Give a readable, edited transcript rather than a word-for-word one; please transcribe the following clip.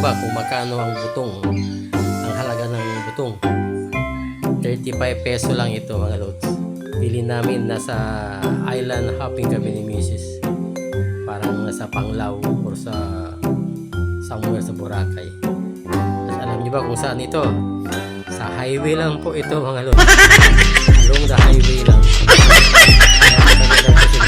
ba kung magkano ang butong? Ang halaga ng butong. 35 peso lang ito mga lods. Pili namin nasa island hopping kami ni Mrs. Parang nasa Panglao or sa somewhere sa Boracay. At alam niyo ba kung saan ito? Sa highway lang po ito mga lods. Along the highway lang. Kaya kami lang kasi